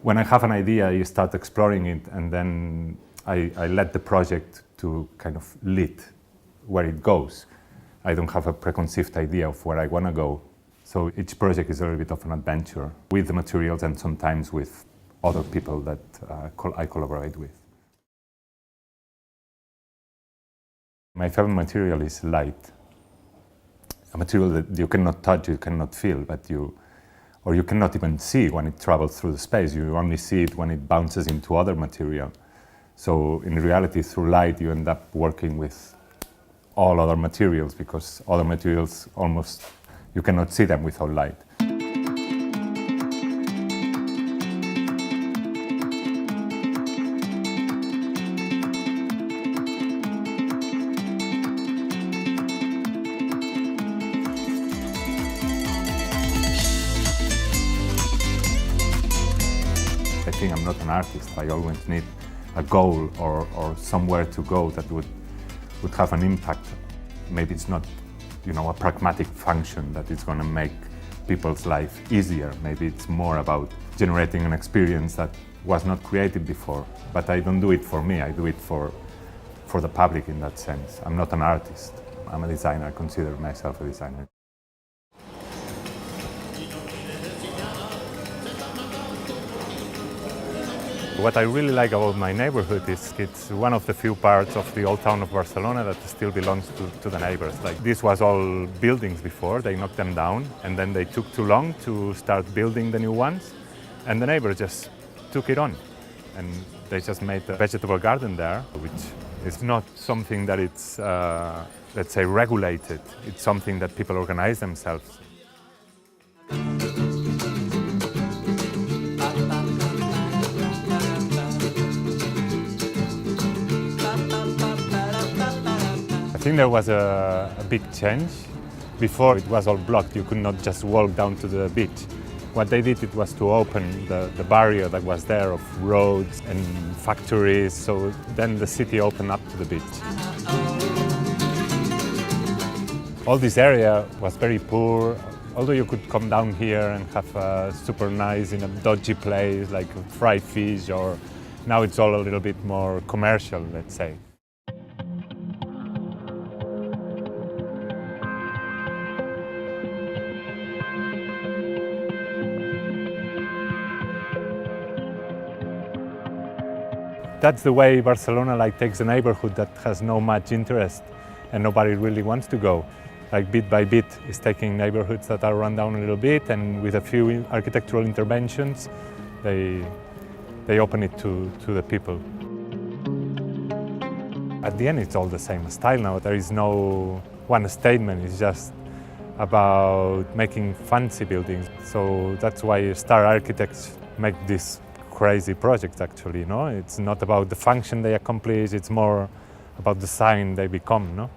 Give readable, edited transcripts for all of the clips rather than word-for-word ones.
When I have an idea, I start exploring it, and then I let the project to kind of lead where it goes. I don't have a preconceived idea of where I want to go. So each project is a little bit of an adventure with the materials and sometimes with other people that I collaborate with. My favorite material is light. A material that you cannot touch, you cannot feel, but you cannot even see when it travels through the space. You only see it when it bounces into other material. So in reality, through light, you end up working with all other materials, because other materials almost, you cannot see them without light. I think I'm not an artist. I always need a goal or somewhere to go that would have an impact. Maybe it's not, a pragmatic function that is going to make people's life easier. Maybe it's more about generating an experience that was not created before. But I don't do it for me. I do it for the public in that sense. I'm not an artist. I'm a designer. I consider myself a designer. What I really like about my neighborhood is it's one of the few parts of the old town of Barcelona that still belongs to the neighbors. Like, this was all buildings before, they knocked them down, and then they took too long to start building the new ones, and the neighbors just took it on. And they just made a vegetable garden there, which is not something that it's, let's say, regulated. It's something that people organize themselves. I think there was a big change. Before it was all blocked, you could not just walk down to the beach. What they did, it was to open the barrier that was there of roads and factories, so then the city opened up to the beach. All this area was very poor, although you could come down here and have a super nice, in a dodgy place, like fried fish, or now it's all a little bit more commercial, let's say. That's the way Barcelona takes a neighborhood that has no much interest and nobody really wants to go. Bit by bit, it's taking neighborhoods that are run down a little bit, and with a few architectural interventions, they open it to the people. At the end, it's all the same style now. There is no one statement. It's just about making fancy buildings. So that's why star architects make this crazy project, actually, It's not about the function they accomplish, it's more about the sign they become,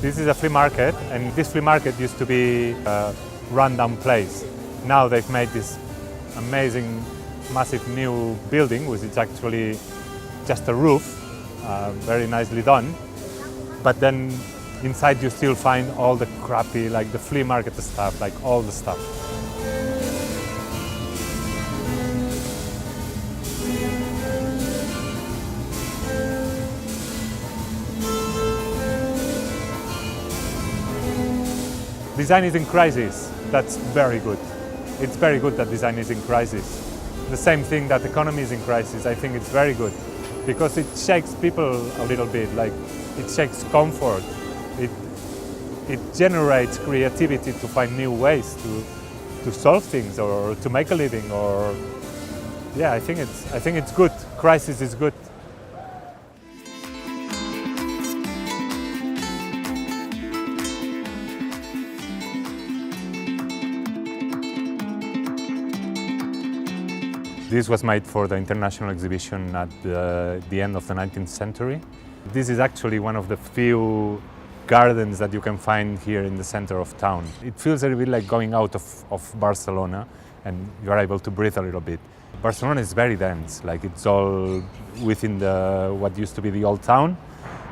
This is a flea market, and this flea market used to be a rundown place. Now they've made this amazing, massive new building, which is actually just a roof, very nicely done. But then inside you still find all the crappy, the flea market stuff, all the stuff. Design is in crisis. That's very good. It's very good that design is in crisis. The same thing that economy is in crisis. I think it's very good because it shakes people a little bit. It shakes comfort. It generates creativity to find new ways to solve things or to make a living. Or yeah, I think it's good. Crisis is good. This was made for the international exhibition at the end of the 19th century. This is actually one of the few gardens that you can find here in the center of town. It feels a little bit like going out of Barcelona, and you are able to breathe a little bit. Barcelona is very dense, like it's all within what used to be the old town.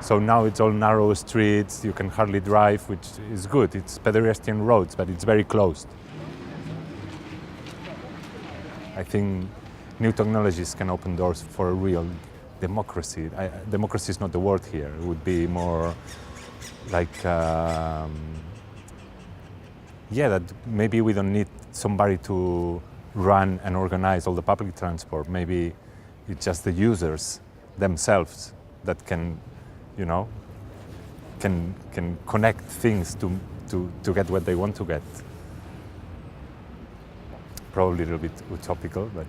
So now it's all narrow streets, you can hardly drive, which is good. It's pedestrian roads, but it's very closed. I think new technologies can open doors for a real democracy. Democracy is not the word here. It would be more like, that maybe we don't need somebody to run and organize all the public transport. Maybe it's just the users themselves that can connect things to get what they want to get. Probably a little bit utopical, but